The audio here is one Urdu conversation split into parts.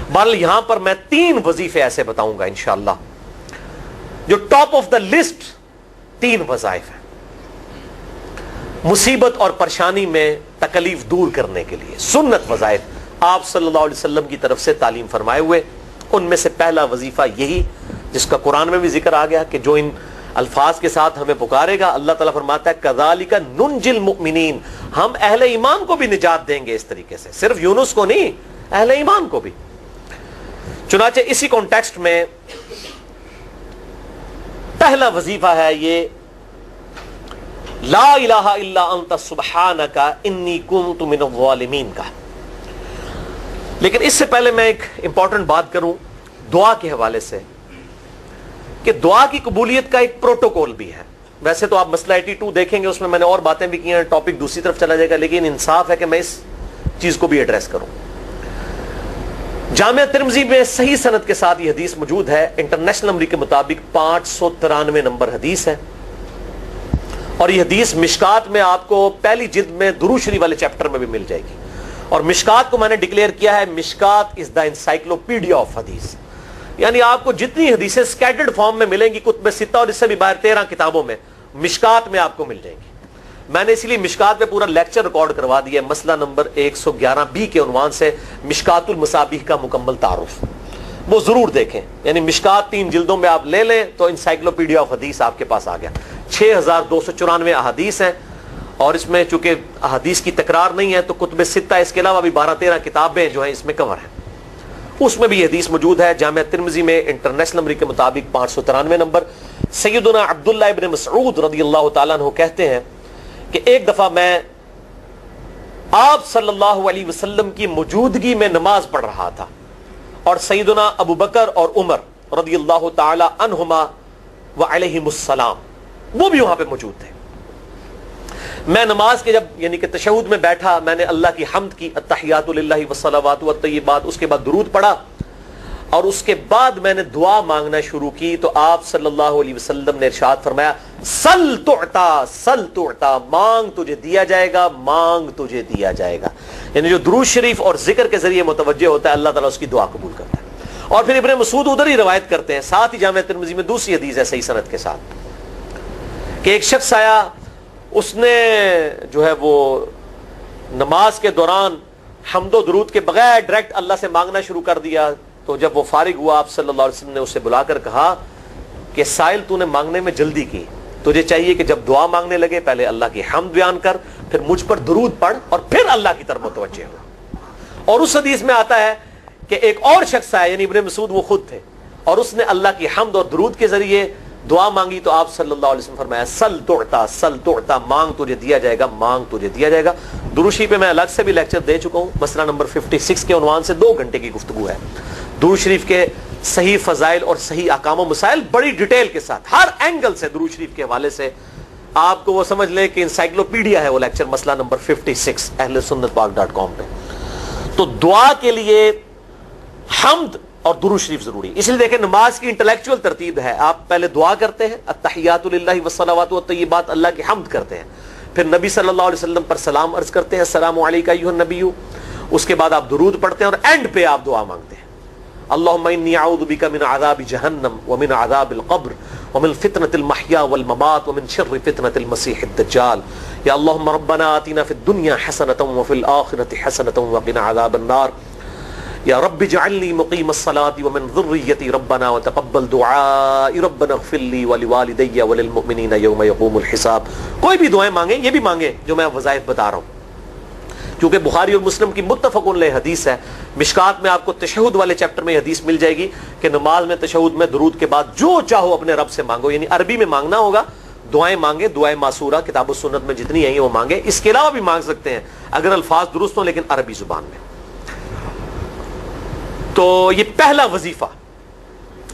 بل یہاں پر میں 3 وظیفے ایسے بتاؤں گا انشاءاللہ جو ٹاپ آف دا لسٹ 3 وظائف ہیں مصیبت اور پریشانی میں تکلیف دور کرنے کے لیے، سنت وظائف آپ صلی اللہ علیہ وسلم کی طرف سے تعلیم فرمائے ہوئے. ان میں سے پہلا وظیفہ یہی جس کا قرآن میں بھی ذکر آ گیا کہ جو ان الفاظ کے ساتھ ہمیں پکارے گا، اللہ تعالیٰ فرماتا ہے کذالک ننجی المؤمنین، ہم اہل ایمان کو بھی نجات دیں گے اس طریقے سے، صرف یونس کو نہیں، اہل ایمان کو بھی. چنانچہ اسی کانٹیکسٹ میں پہلا وظیفہ ہے یہ لا الہ الا انت سبحانک انی کنت من الظالمین کا. لیکن اس سے پہلے میں ایک امپورٹنٹ بات کروں دعا کے حوالے سے کہ دعا کی قبولیت کا ایک پروٹوکول بھی ہے. ویسے تو آپ مسئلہ 82 دیکھیں گے، اس میں نے اور باتیں بھی کی ہیں، ٹاپک دوسری طرف چلا جائے گا، لیکن انصاف ہے کہ میں اس چیز کو بھی ایڈریس کروں. جامعہ ترمذی میں صحیح سند کے ساتھ یہ حدیث موجود ہے، انٹرنیشنل نمبر کے مطابق 593 نمبر حدیث ہے، اور یہ حدیث مشکات میں آپ کو پہلی جلد میں درود شریف والے چیپٹر میں بھی مل جائے گی. اور مشکات کو میں نے ڈکلیئر کیا ہے مشکات از دا انسائکلوپیڈیا آف حدیث، یعنی آپ کو جتنی حدیثیں سکیٹرڈ فارم میں ملیں گی کتب ستہ اور اس سے بھی باہر 13 کتابوں میں، مشکات میں آپ کو مل جائیں گی. میں نے اسی لیے مشکات پہ پورا لیکچر ریکارڈ کروا دیا ہے، مسئلہ نمبر 111B کے عنوان سے مشکات المصابیح کا مکمل تعارف، وہ ضرور دیکھیں. یعنی مشکات 3 جلدوں میں آپ لے لیں تو انسائکلوپیڈیا آف حدیث آپ کے پاس آ گیا. 6294 احادیث ہیں، اور اس میں چونکہ احادیث کی تکرار نہیں ہے تو کتب ستہ اس کے علاوہ بھی 12-13 کتابیں جو ہیں اس میں کور ہیں، اس میں بھی یہ حدیث موجود ہے. جامعہ ترمذی میں انٹرنیشنل نمبر کے مطابق 593 نمبر. سیدنا عبداللہ ابن مسعود رضی اللہ تعالیٰ عنہ کہتے ہیں کہ ایک دفعہ میں آپ صلی اللہ علیہ وسلم کی موجودگی میں نماز پڑھ رہا تھا، اور سیدنا ابو بکر اور عمر رضی اللہ تعالی عنہما وعلیہم السلام وہ بھی وہاں پہ موجود تھے. میں نماز کے جب یعنی کہ تشہد میں بیٹھا، میں نے اللہ کی حمد کی، التحیات للہ والصلوات والطیبات، اس کے بعد درود پڑھا، اور اس کے بعد میں نے دعا مانگنا شروع کی تو آپ صلی اللہ علیہ وسلم نے ارشاد فرمایا سل تعطا سل تعطا، مانگ تجھے دیا جائے گا، مانگ تجھے دیا جائے گا. یعنی جو درود شریف اور ذکر کے ذریعے متوجہ ہوتا ہے اللہ تعالیٰ اس کی دعا قبول کرتا ہے. اور پھر ابن مسعود ادھر ہی روایت کرتے ہیں، ساتھ ہی جامعہ ترمذی میں دوسری حدیث ہے صحیح سند کے ساتھ کہ ایک شخص آیا، اس نے جو ہے وہ نماز کے دوران حمد و درود کے بغیر ڈائریکٹ اللہ سے مانگنا شروع کر دیا. تو جب وہ فارغ ہوا آپ صلی اللہ علیہ وسلم نے اسے بلا کر کہا کہ سائل تو نے مانگنے میں جلدی کی، تجھے چاہیے کہ جب دعا مانگنے لگے پہلے اللہ کی حمد بیان کر، پھر مجھ پر درود پڑھ، اور پھر اللہ کی طرف متوجہ ہو. اور اس حدیث میں آتا ہے کہ ایک اور شخص آیا، یعنی ابن مسعود وہ خود تھے، اور اس نے اللہ کی حمد اور درود کے ذریعے دعا مانگی تو آپ صلی اللہ علیہ وسلم فرمایا سل تعطا سل تعطا، مانگ تجھے دیا جائے گا، مانگ تجھے دیا جائے گا. درود شریف پہ میں الگ سے بھی لیکچر دے چکا ہوں، مسئلہ نمبر 56 کے عنوان سے 2 گھنٹے کی گفتگو ہے. درود شریف کے صحیح فضائل اور صحیح احکام و مسائل بڑی ڈیٹیل کے ساتھ ہر اینگل سے درود شریف کے حوالے سے آپ کو وہ سمجھ لیں کہ انسائکلوپیڈیا ہے وہ لیکچر، مسئلہ نمبر 56 اہل سنت پاک.com پہ. تو دعا کے لیے حمد اور درود شریف ضروری. اس لیے دیکھیں نماز کی انٹلیکچوئل ترتیب ہے، آپ پہلے دعا کرتے ہیں التحیات للہ والصلوات والطیبات، اللہ کی حمد کرتے ہیں، پھر نبی صلی اللہ علیہ وسلم پر سلام عرض کرتے ہیں السلام علیکہ ایھا النبی، اس کے بعد آپ درود پڑھتے ہیں، اور اینڈ پہ آپ دعا مانگتے ہیں اللہم انی اعوذ بک من عذاب جہنم ومن عذاب القبر ومن فتنة المحیا والممات ومن شر فتنة المسیح الدجال. یا اللہم ربنا آتنا فی الدنیا حسنة وفی الآخرة حسنة وقنا عذاب النار. یا رب اجعلنی مقیم الصلاة ومن ذریتی ربنا وتقبل دعائی ربنا اغفر لی ولوالدی وللمؤمنین یوم یقوم الحساب. کوئی بھی دعائیں مانگیں، یہ بھی مانگیں جو میں وظائف بتا رہا ہوں، کیونکہ بخاری اور مسلم کی متفق علیہ حدیث ہے. مشکات میں آپ کو تشہد والے چیپٹر میں حدیث مل جائے گی کہ نماز میں تشہد میں درود کے بعد جو چاہو اپنے رب سے مانگو، یعنی عربی میں مانگنا ہوگا، دعائیں مانگے، دعائیں معصورہ کتاب و سنت میں جتنی ہیں وہ مانگے. اس کے علاوہ بھی مانگ سکتے ہیں اگر الفاظ درست ہوں لیکن عربی زبان میں. تو یہ پہلا وظیفہ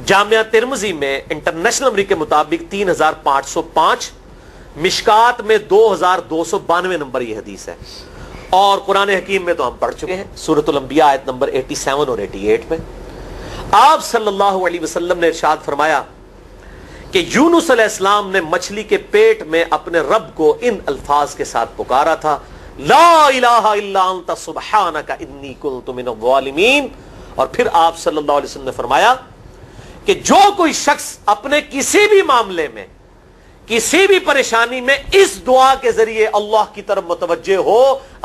جامعہ ترمذی میں انٹرنیشنل نمبر کے مطابق 3505، مشکات میں 2292 نمبر یہ حدیث ہے. اور قرآن حکیم میں تو ہم پڑھ چکے ہیں سورۃ الانبیاء آیت نمبر 87 اور 88 میں آپ صلی اللہ علیہ وسلم نے ارشاد فرمایا کہ یونس علیہ السلام نے مچھلی کے پیٹ میں اپنے رب کو ان الفاظ کے ساتھ پکارا تھا لا الہ الا انت سبحانک انی کنت من الظالمین اور پھر آپ صلی اللہ علیہ وسلم نے فرمایا کہ جو کوئی شخص اپنے کسی بھی معاملے میں کسی بھی پریشانی میں اس دعا کے ذریعے اللہ کی طرف متوجہ ہو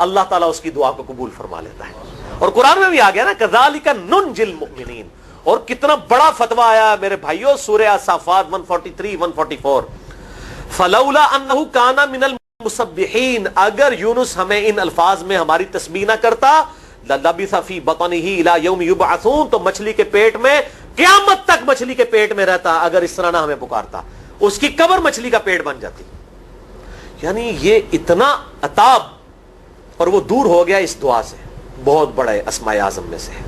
اللہ تعالیٰ اس کی دعا کو قبول فرما لیتا ہے. اور قرآن میں بھی آ گیا نا کذالک ننجی المؤمنین. اور کتنا بڑا فتویٰ آیا میرے بھائیوں سورہ الصافات 143 144 فلولا انہ کان من المسبحین. اگر یونس ہمیں ان الفاظ میں ہماری تسبیح نہ کرتا للبث فی بطنہ الی یوم یبعثون, تو مچھلی کے پیٹ میں قیامت تک مچھلی کے پیٹ میں رہتا اگر اس طرح نہ ہمیں پکارتا. اس کی قبر مچھلی کا پیٹ بن جاتی. یعنی یہ اتنا عطاب, اور وہ دور ہو گیا اس دعا سے, بہت بڑا اسماء اعظم میں سے ہے.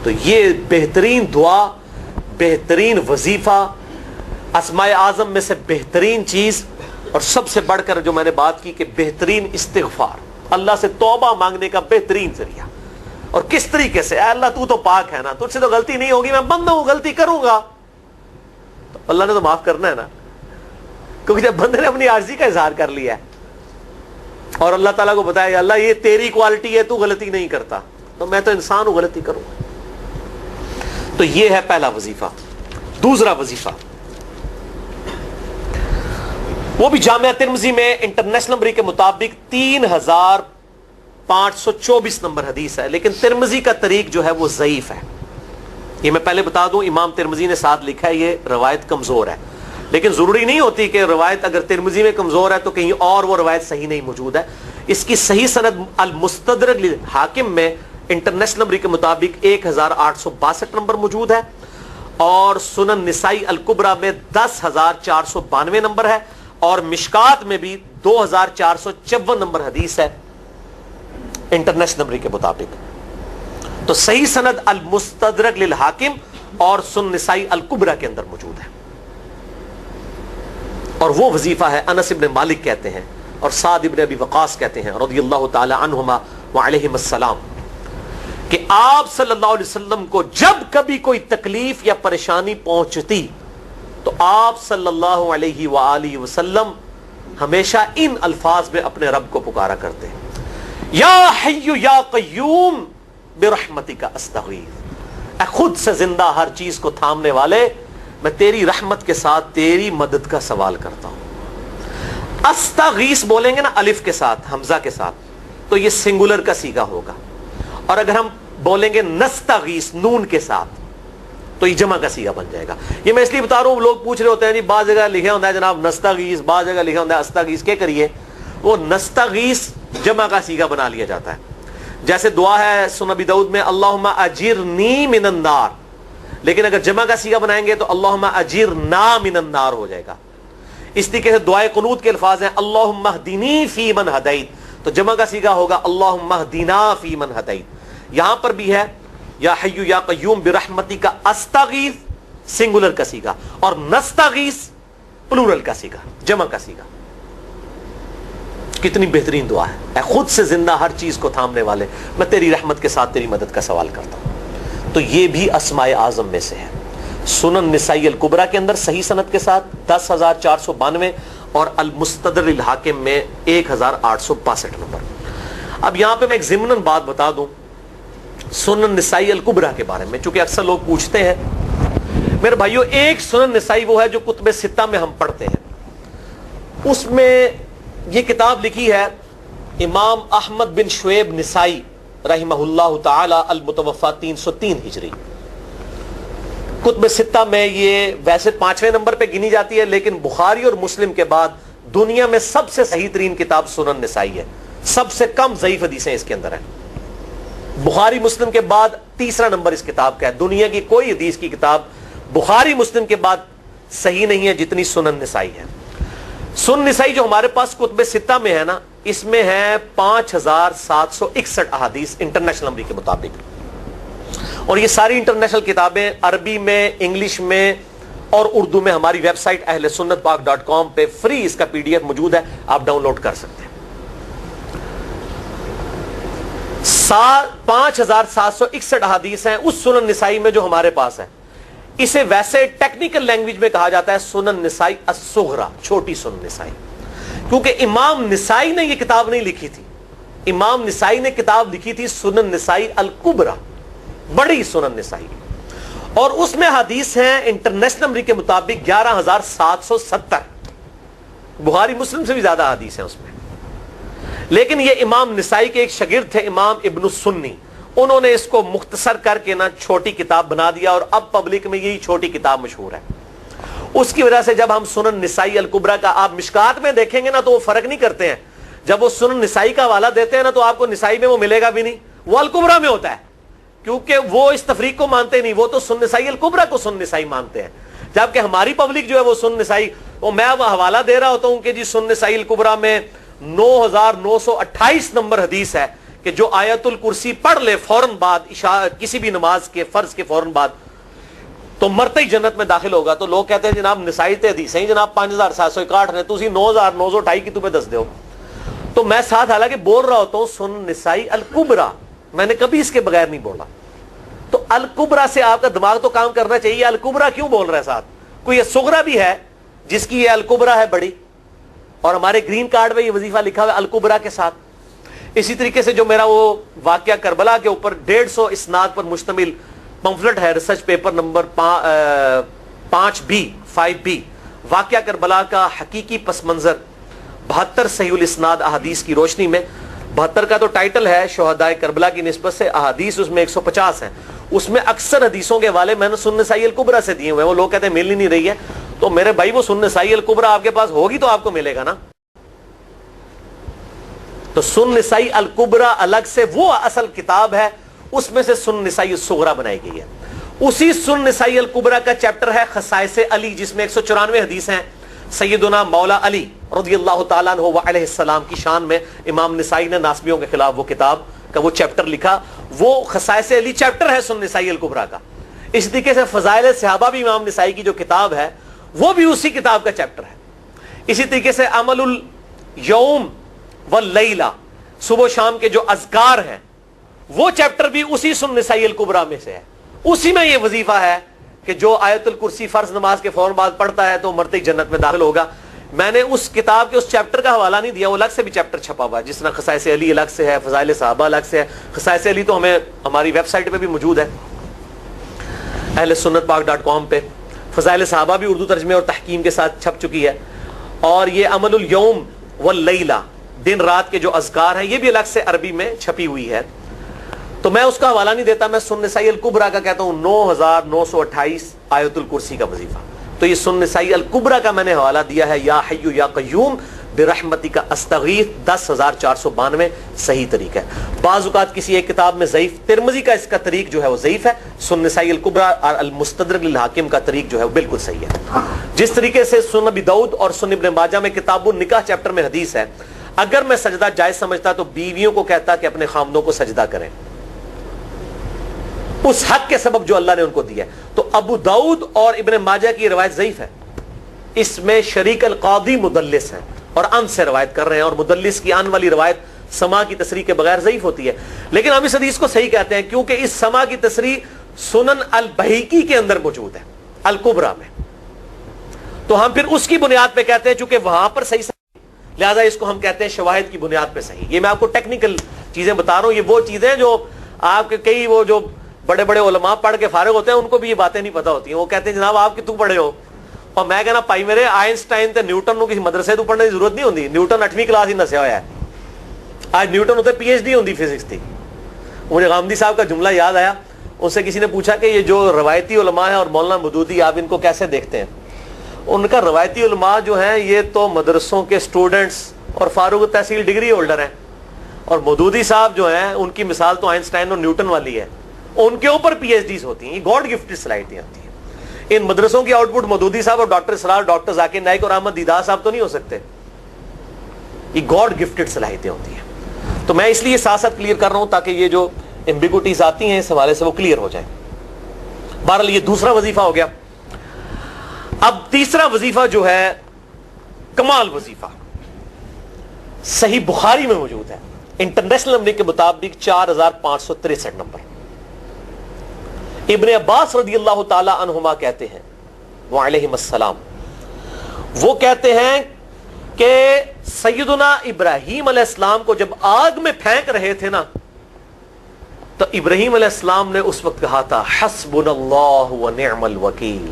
تو یہ بہترین دعا, بہترین وظیفہ, اسماء اعظم میں سے بہترین چیز, اور سب سے بڑھ کر جو میں نے بات کی کہ بہترین استغفار, اللہ سے توبہ مانگنے کا بہترین ذریعہ. اور کس طریقے سے, اے اللہ تو پاک ہے نا, تجھ سے تو غلطی نہیں ہوگی, میں بندہ ہوں غلطی کروں گا, تو اللہ نے تو معاف کرنا ہے نا, کیونکہ جب بندے نے اپنی عاجزی کا اظہار کر لیا ہے اور اللہ تعالیٰ کو بتایا اللہ یہ تیری کوالٹی ہے, تو غلطی نہیں کرتا, تو میں تو انسان ہوں غلطی کروں. تو یہ ہے پہلا وظیفہ. دوسرا وظیفہ وہ بھی جامعہ ترمذی میں انٹرنیشنل نمبر کے مطابق 3524 نمبر حدیث ہے, لیکن ترمذی کا طریق جو ہے وہ ضعیف ہے. یہ میں پہلے بتا دوں, امام ترمذی نے ساتھ لکھا ہے یہ روایت کمزور ہے, لیکن ضروری نہیں ہوتی کہ روایت اگر ترمذی میں کمزور ہے تو کہیں اور وہ روایت صحیح نہیں موجود ہے. اس کی صحیح سند المستدرک للحاکم میں انٹرنیشنل نمبر کے مطابق 1862 نمبر موجود ہے, اور سنن نسائی الکبریٰ میں 10492 نمبر ہے, اور مشکات میں بھی 2454 نمبر حدیث ہے انٹرنیشنل نمبر کے مطابق. تو صحیح سند المستدرک للحاکم اور سنن نسائی الکبریٰ کے اندر موجود ہے. اور وہ وظیفہ ہے انس ابن مالک کہتے ہیں اور سعد ابن ابی وقاص کہتے ہیں رضی اللہ تعالی عنہما وعلیہم السلام کہ آپ صلی اللہ علیہ وسلم کو جب کبھی کوئی تکلیف یا پریشانی پہنچتی تو آپ صلی اللہ علیہ وآلہ وسلم ہمیشہ ان الفاظ میں اپنے رب کو پکارا کرتے ہیں, یا حی یا قیوم برحمتک استغیث. اے خود سے زندہ ہر چیز کو تھامنے والے, میں تیری رحمت کے ساتھ تیری مدد کا سوال کرتا ہوں. استغیث بولیں گے نا الف کے ساتھ حمزہ کے ساتھ تو یہ سنگولر کا صیغہ ہوگا, اور اگر ہم بولیں گے نستغیث نون کے ساتھ تو یہ جمع کا صیغہ بن جائے گا. یہ میں اس لیے بتا رہا ہوں, لوگ پوچھ رہے ہوتے ہیں جی بعض جگہ لکھا ہوتا ہے جناب نستغیث, بعض جگہ لکھا ہوتا ہے استغیث, کیا کریے وہ نستغیث جمع کا صیغہ بنا لیا جاتا ہے. جیسے دعا ہے سنن ابی داؤد میں اللہم اجرنی من النار, لیکن اگر جمع کا صیغہ بنائیں گے تو اللہم اجرنا من النار ہو جائے گا. اس طریقے سے دعائے قنوت کے الفاظ ہیں اللہم اہدنی فی من ہدیت, تو جمع کا صیغہ ہوگا اللہم اہدنا فی من ہدیت. یہاں پر بھی ہے یا حی یا قیوم برحمتک استغیث سنگولر کا صیغہ, اور نستغیث پلورل کا صیغہ جمع کا صیغہ. کتنی بہترین دعا ہے, اے خود سے زندہ ہر چیز کو تھامنے والے, میں تیری رحمت کے ساتھ تیری مدد کا سوال کرتا ہوں. تو یہ بھی اسماء اعظم میں سے ہے. سنن نسائی الکبریٰ کے اندر صحیح سند کے ساتھ 10492 اور المستدرک للحاکم میں 1862 نمبر. اب یہاں پہ میں ایک ضمناً بات بتا دوں سنن نسائی الکبریٰ کے بارے میں, چونکہ اکثر لوگ پوچھتے ہیں. میرے بھائیوں ایک سنن نسائی وہ ہے جو کتب ستہ میں ہم پڑھتے ہیں, اس میں یہ کتاب لکھی ہے امام احمد بن شعیب نسائی رحمہ اللہ تعالی المتوفی 303 ہجری. کتب ستہ میں یہ ویسے 5ویں نمبر پہ گنی جاتی ہے, لیکن بخاری اور مسلم کے بعد دنیا میں سب سے صحیح ترین کتاب سنن نسائی ہے. سب سے کم ضعیف حدیثیں اس کے اندر ہیں. بخاری مسلم کے بعد تیسرا نمبر اس کتاب کا ہے. دنیا کی کوئی حدیث کی کتاب بخاری مسلم کے بعد صحیح نہیں ہے جتنی سنن نسائی ہے. سنن نسائی جو ہمارے پاس کتب ستہ میں ہے نا, اس میں ہے 5761 احادیث انٹرنیشنل نمبر کے مطابق, اور یہ ساری انٹرنیشنل کتابیں عربی میں, انگلش میں اور اردو میں ہماری ویب سائٹ اہل سنت پاک.com پہ فری اس کا PDF موجود ہے, آپ ڈاؤن لوڈ کر سکتے ہیں. 5761 احادیث ہیں اس سنن نسائی میں جو ہمارے پاس ہے. اسے ویسے ٹیکنیکل لینگویج میں کہا جاتا ہے سنن نسائی الصغریٰ, چھوٹی سنن نسائی, کیونکہ امام نسائی نے یہ کتاب نہیں لکھی تھی. امام نسائی نے کتاب لکھی تھی سنن نسائی الکبریٰ, بڑی سنن نسائی، اور اس میں حدیث ہیں انٹرنیشنل نمبر کے مطابق 11,770، بخاری مسلم سے بھی زیادہ حدیث ہیں اس میں. لیکن یہ امام نسائی کے ایک شاگرد تھے امام ابن السنی، انہوں نے اس کو مختصر کر کے نا چھوٹی کتاب بنا دیا، اور اب پبلک میں یہی چھوٹی کتاب مشہور ہے. اس کی وجہ سے جب ہم سنن نسائی الکبریٰ کا آپ مشکات میں دیکھیں گے نا تو وہ فرق نہیں کرتے ہیں. جب وہ سنن نسائی کا حوالہ دیتے ہیں نا تو آپ کو نسائی میں وہ ملے گا بھی نہیں، وہ الکبریٰ میں ہوتا ہے، کیونکہ وہ اس تفریق کو مانتے نہیں، وہ تو سنن نسائی الکبریٰ کو سنن نسائی مانتے ہیں. جبکہ ہماری پبلک جو ہے وہ سنن نسائی، وہ میں حوالہ دے رہا ہوتا ہوں کہ جی سنن نسائی الکبریٰ میں 9,928 نمبر حدیث ہے کہ جو آیت الکرسی پڑھ لے فوراً بعد کسی بھی نماز کے فرض کے فوراً بعد تو مرتے ہی جنت میں داخل ہوگا. تو لوگ کہتے ہیں جناب نسائی تے حدیث ہیں جناب 5,761 نے، تسی 9,928 کی تمہیں دس دیو. تو میں ساتھ حالانکہ بول رہا ہوتا ہوں سنن نسائی الکبریٰ، میں نے کبھی اس کے بغیر نہیں بولا. تو الکبریٰ سے آپ کا دماغ تو کام کرنا چاہیے، الکبریٰ کیوں بول رہا ہے ساتھ؟ کوئی یہ صغریٰ بھی ہے جس کی یہ الکبریٰ ہے بڑی، اور ہمارے گرین کارڈ میں یہ وظیفہ لکھا ہوا ہے الکبریٰ کے ساتھ. اسی طریقے سے جو میرا وہ واقعہ کربلا کے اوپر 150 اسناد پر مشتمل پمفلٹ ہے، ریسرچ پیپر نمبر 5B واقعہ کربلا کا حقیقی پس منظر 72 صحیح الاسناد احادیث کی روشنی میں. 72 کا تو ٹائٹل ہے شہدائے کربلا کی نسبت سے، احادیث اس میں 150 ہیں. اس میں اکثر حدیثوں کے حوالے میں نے سنن نسائی الکبریٰ سے دیے ہوئے ہیں. وہ لوگ کہتے ہیں مل ہی نہیں رہی ہے، تو میرے بھائی وہ سنن نسائی الکبریٰ آپ کے پاس ہوگی تو آپ کو ملے گا نا. تو سنن نسائی الکبریٰ الگ سے وہ اصل کتاب ہے، اس میں سے سنن نسائی الصغریٰ بنائی گئی ہے. اسی سنن نسائی الکبریٰ کا چیپٹر ہے خصائص علی، جس میں 194 حدیث ہیں سیدنا مولا علی رضی اللہ تعالیٰ عنہ وعلیہ السلام کی شان میں. امام نسائی نے ناسبیوں کے خلاف وہ کتاب کا وہ چیپٹر لکھا، وہ خصائص علی چیپٹر ہے سنن نسائی الکبریٰ کا. اس طریقے سے فضائل صحابہ بھی امام نسائی کی جو کتاب ہے وہ بھی اسی کتاب کا چیپٹر ہے. اسی طریقے سے عمل الیوم واللیلہ، صبح و شام کے جو اذکار ہیں وہ چیپٹر بھی اسی سنن نسائی الکبریٰ میں سے ہے. اسی میں یہ وظیفہ ہے کہ جو آیت الکرسی فرض نماز کے فوراً بعد پڑھتا ہے تو مرتے ہی جنت میں داخل ہوگا. میں نے اس کتاب کے اس چیپٹر کا حوالہ نہیں دیا، وہ الگ سے بھی چیپٹر چھپا ہوا ہے، جس طرح خصائص علی الگ سے ہے، فضائل صحابہ الگ سے ہے. خصائص علی تو ہمیں ہماری ویب سائٹ پہ بھی موجود ہے اہل سنت پاک.com پہ. فضائل صحابہ بھی اردو ترجمے اور تحکیم کے ساتھ چھپ چکی ہے. اور یہ عمل الیوم واللیلہ، دن رات کے جو اذکار ہیں، یہ بھی الگ سے عربی میں چھپی ہوئی ہے. تو میں اس کا حوالہ نہیں دیتا، میں سنن نسائی الکبریٰ کا کہتا ہوں 9,928 آیت الکرسی کا وظیفہ. تو یہ سنن نسائی الکبریٰ کا میں نے حوالہ دیا ہے یا حی یا قیوم برحمتک استغیث 10,492 صحیح طریق ہے. بعض اوقات کسی ایک کتاب میں ضعیف، ترمذی کا اس کا طریق جو ہے وہ ضعیف ہے، سنن نسائی الکبریٰ اور المستدرک للحاکم کا طریق جو ہے وہ بالکل صحیح ہے. جس طریقے سے سنن ابی داؤد اور سنن ابن ماجہ میں کتاب النکاح چیپٹر میں حدیث ہے، اگر میں سجدہ جائز سمجھتا تو بیویوں کو کہتا کہ اپنے خامدوں کو سجدہ کریں اس حق کے سبب جو اللہ نے ان کو دیا. تو ابو داؤد اور ابن ماجہ کی روایت ضعیف ہے، اس میں شریک القاضی مدلس ہیں اور ان سے روایت کر رہے ہیں، اور مدلس کی ان والی روایت سما کی تصریح کے بغیر ضعیف ہوتی ہے. لیکن ہم اس حدیث کو صحیح کہتے ہیں کیونکہ اس سما کی تصریح سنن البہیقی کے اندر موجود ہے الکبریٰ میں. تو ہم پھر اس کی بنیاد پہ کہتے ہیں چونکہ وہاں پر صحیح، لہذا اس کو ہم کہتے ہیں شواہد کی بنیاد پہ صحیح. یہ میں آپ کو ٹیکنیکل چیزیں بتا رہا ہوں، یہ وہ چیزیں جو آپ کے کئی وہ جو بڑے بڑے علماء پڑھ کے فارغ ہوتے ہیں ان کو بھی یہ باتیں نہیں پتہ ہوتی ہیں. وہ کہتے ہیں جناب آپ کتوں پڑھے ہو، اور میں کہنا پائی میرے آئنسٹائن تے نیوٹن کو کسی مدرسے تو پڑھنے کی ضرورت نہیں ہوتی. نیوٹن 8ویں کلاس ہی نسیا ہوا ہے، آج نیوٹن ہوتے PhD ہوتی فزکس تھی. مجھے غامدی صاحب کا جملہ یاد آیا، ان سے کسی نے پوچھا کہ یہ جو روایتی علماء ہیں اور مولانا مودودی آپ ان کو کیسے دیکھتے ہیں؟ ان کا روایتی علماء جو ہیں یہ تو مدرسوں کے اسٹوڈنٹس اور فاروق تحصیل ڈگری ہولڈر ہیں، اور مودودی صاحب جو ہیں ان کی مثال تو آئنسٹائن اور نیوٹن والی ہے، ان کے اوپر PhDs ہوتی ہیں. یہ گاڈ گفٹڈ صلاحیتیں ہوتی ہیں. ان مدرسوں کی آؤٹ پٹ مودودی صاحب اور ڈاکٹر اسرار، ڈاکٹر ذاکر نائک اور احمد دیدار صاحب تو نہیں ہو سکتے. یہ گاڈ گفٹڈ صلاحیتیں ہوتی ہیں. تو میں اس لیے ساتھ ساتھ کلیئر کر رہا ہوں تاکہ یہ جو ایمبیگوٹیز آتی ہیں اس حوالے سے وہ کلیئر ہو جائیں. بہرحال یہ دوسرا وظیفہ ہو گیا. اب تیسرا وظیفہ جو ہے کمال وظیفہ، صحیح بخاری میں موجود ہے، انٹرنیشنل نمبر کے مطابق 4,563 نمبر. ابن عباس رضی اللہ تعالی عنہما کہتے ہیں وعلیہم السلام، وہ کہتے ہیں کہ سیدنا ابراہیم علیہ السلام کو جب آگ میں پھینک رہے تھے نا تو ابراہیم علیہ السلام نے اس وقت کہا تھا حسبنا اللہ و نعم الوکیل،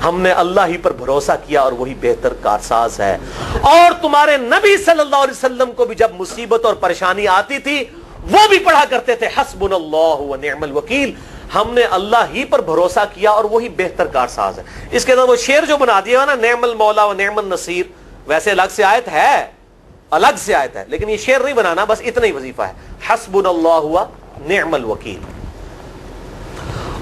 ہم نے اللہ ہی پر بھروسہ کیا اور وہی بہتر کارساز ہے. اور تمہارے نبی صلی اللہ علیہ وسلم کو بھی جب مصیبت اور پریشانی آتی تھی وہ بھی پڑھا کرتے تھے حسبنا اللہ و نعم الوکیل، ہم نے اللہ ہی پر بھروسہ کیا اور وہی بہتر کارساز ہے. اس کے اندر وہ شعر جو بنا دیا نا نعم المولا و نعم النصیر، ویسے الگ سے آیت ہے، الگ سے آیت ہے، لیکن یہ شعر نہیں بنانا، بس اتنا ہی وظیفہ ہے حسبنا اللہ و نعم الوکیل.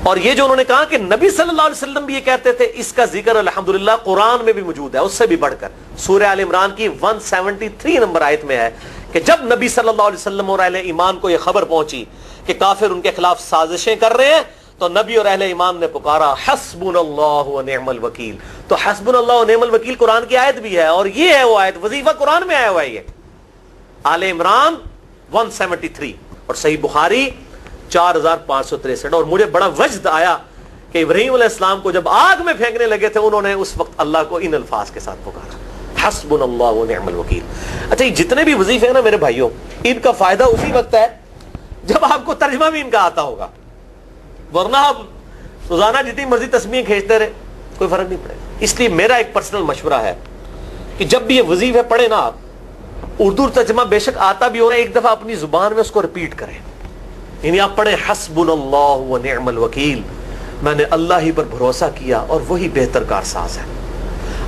اور یہ جو انہوں نے کہا کہ نبی صلی اللہ علیہ وسلم بھی یہ کہتے تھے، اس کا ذکر الحمدللہ قرآن میں بھی موجود ہے، اس سے بھی بڑھ کر سورہ آل عمران کی 173 نمبر آیت میں ہے کہ جب نبی صلی اللہ علیہ وسلم اور اہل ایمان کو یہ خبر پہنچی کہ کافر ان کے خلاف سازشیں کر رہے ہیں، تو نبی اور اہل ایمان نے پکارا حسبنا اللہ و نعم الوکیل. تو حسبنا اللہ و نعم الوکیل قرآن کی آیت بھی ہے، اور یہ ہے وہ آیت، وظیفہ قرآن میں آیا ہوا ہے یہ آل عمران 173 اور صحیح بخاری 4563. اور مجھے بڑا وجد آیا کہ ابراہیم علیہ السلام کو جب آگ میں پھینکنے لگے تھے انہوں نے اس وقت اللہ کو ان الفاظ کے ساتھ پکارا حسبنا اللہ و نعم الوکیل. اچھا یہ جتنے بھی وظیفے ہیں نا میرے بھائیوں، ان کا فائدہ اسی وقت ہے جب آپ کو ترجمہ بھی ان کا آتا ہوگا، ورنہ آپ روزانہ جتنی مرضی تسبیحیں کھینچتے رہے کوئی فرق نہیں پڑے گا. اس لیے میرا ایک پرسنل مشورہ ہے کہ جب بھی یہ وظیفے پڑھے نا آپ، اردو ترجمہ بے شک آتا بھی ہو رہا ہے، ایک دفعہ اپنی زبان میں اس کو ریپیٹ کریں. یعنی آپ پڑھیں حسبنا اللہ و نعم الوکیل، میں نے اللہ ہی پر بھروسہ کیا اور وہی بہتر کارساز ہے.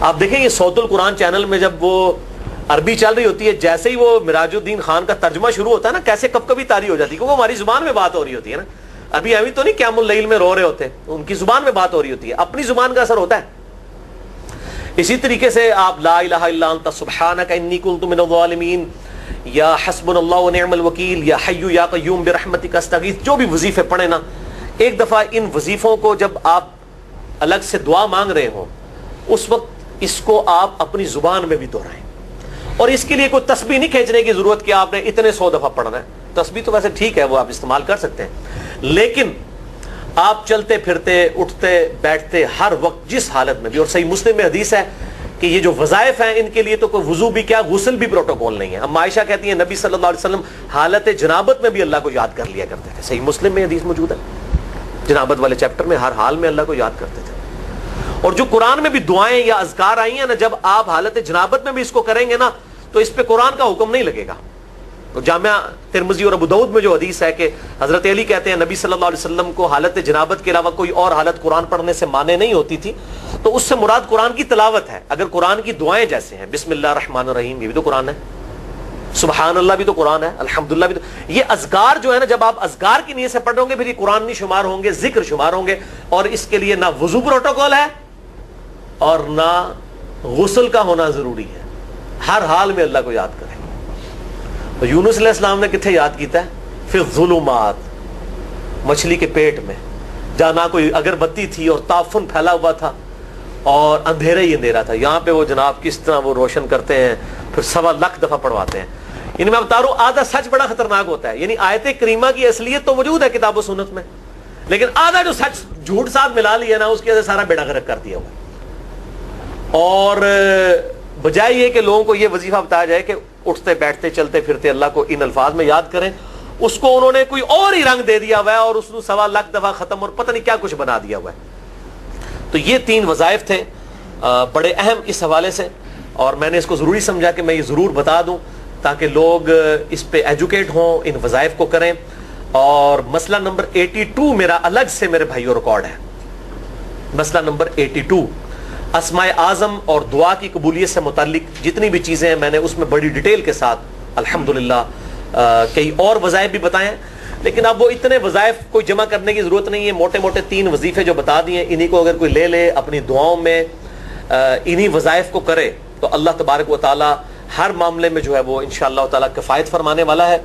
آپ دیکھیں یہ صوت القرآن چینل میں جب وہ عربی چل رہی ہوتی ہے، جیسے ہی وہ مراج الدین خان کا ترجمہ شروع ہوتا ہے نا، کیسے کب کبھی تاری ہو جاتی ہے، کیونکہ ہماری زبان میں بات ہو رہی ہوتی ہے نا. ابھی تو نہیں قیام اللیل میں رو رہے ہوتے، ان کی زبان میں بات ہو رہی ہوتی ہے، اپنی زبان کا اثر ہوتا ہے. اسی طریقے سے آپ لا الہ الا انت سبحانک انی کنت من الظالمین، یا حسبنا اللہ و نعم الوکیل، یا حی یا قیوم برحمتک استغیث، جو بھی وظیفے پڑھیں نا، ایک دفعہ ان وظیفوں کو جب آپ الگ سے دعا مانگ رہے ہوں اس وقت اس کو آپ اپنی زبان میں بھی دہرائیں. اور اس کے لیے کوئی تسبیح نہیں کھینچنے کی ضرورت کہ آپ نے اتنے 100 دفعہ پڑھنا ہے. تسبیح تو ویسے ٹھیک ہے، وہ آپ استعمال کر سکتے ہیں، لیکن آپ چلتے پھرتے اٹھتے بیٹھتے ہر وقت جس حالت میں بھی، اور صحیح مسلم میں حدیث ہے کہ یہ جو وظائف ہیں ان کے لیے تو کوئی وضو بھی کیا، غسل بھی پروٹوکول نہیں ہے. اب عائشہ کہتی ہیں نبی صلی اللہ علیہ وسلم حالت جنابت میں بھی اللہ کو یاد کر لیا کرتے تھے. صحیح مسلم میں حدیث موجود ہے، جنابت والے چیپٹر میں ہر حال میں اللہ کو یاد کرتے تھے. اور جو قرآن میں بھی دعائیں یا اذکار آئی ہیں نا، جب آپ حالت جنابت میں بھی اس کو کریں گے نا تو اس پہ قرآن کا حکم نہیں لگے گا. جامعہ ترمذی اور ابو داؤد میں جو حدیث ہے کہ حضرت علی کہتے ہیں نبی صلی اللہ علیہ وسلم کو حالت جنابت کے علاوہ کوئی اور حالت قرآن پڑھنے سے مانے نہیں ہوتی تھی، تو اس سے مراد قرآن کی تلاوت ہے. اگر قرآن کی دعائیں جیسے ہیں بسم اللہ الرحمن الرحیم، یہ بھی تو قرآن ہے، سبحان اللہ بھی تو قرآن ہے، الحمدللہ بھی تو، یہ اذکار جو ہے نا جب آپ اذکار کی نیت سے پڑھ رہے ہوں گے پھر یہ قرآن نہیں شمار ہوں گے، ذکر شمار ہوں گے. اور اس کے لیے نہ وضو پروٹوکول ہے اور نہ غسل کا ہونا ضروری ہے، ہر حال میں اللہ کو یاد کریں. یونس علیہ السلام نے کتنے یاد کیتا ہے؟ فی الظلمات، مچھلی کے پیٹ میں، جہاں نہ کوئی اگربتی تھی اور تعفن پھیلا ہوا تھا اور اندھیرا ہی اندھیرا تھا. یہاں پہ وہ جناب کس طرح وہ روشن کرتے ہیں، پھر 1.25 لاکھ دفعہ پڑھواتے ہیں. یعنی میں بتا رہا ہوں آدھا سچ بڑا خطرناک ہوتا ہے. یعنی آیت کریمہ کی اصلیت تو موجود ہے کتاب و سنت میں، لیکن آدھا جو سچ جھوٹ ساتھ ملا لیا نا اس کی وجہ سے سارا بیڑا غرق کر دیا ہوا. اور بجائے یہ کہ لوگوں کو یہ وظیفہ بتایا جائے کہ اٹھتے بیٹھتے چلتے پھرتے اللہ کو ان الفاظ میں یاد کریں، اس کو انہوں نے کوئی اور ہی رنگ دے دیا ہوا ہے اور اس نے 1.25 لاکھ دفعہ ختم اور پتہ نہیں کیا کچھ بنا دیا ہوا ہے. تو یہ 3 وظائف تھے بڑے اہم اس حوالے سے، اور میں نے اس کو ضروری سمجھا کہ میں یہ ضرور بتا دوں تاکہ لوگ اس پہ ایجوکیٹ ہوں، ان وظائف کو کریں. اور مسئلہ نمبر 82 میرا الگ سے میرے بھائیوں ریکارڈ ہے. مسئلہ نمبر 82 اسماء اعظم اور دعا کی قبولیت سے متعلق جتنی بھی چیزیں ہیں میں نے اس میں بڑی ڈیٹیل کے ساتھ الحمدللہ کئی اور وظائف بھی بتائے ہیں، لیکن اب وہ اتنے وظائف کوئی جمع کرنے کی ضرورت نہیں ہے. موٹے موٹے 3 وظیفے جو بتا دیے انہی کو اگر کوئی لے لے اپنی دعاؤں میں انہی وظائف کو کرے تو اللہ تبارک و تعالی ہر معاملے میں جو ہے وہ انشاءاللہ تعالی کفایت فرمانے والا ہے.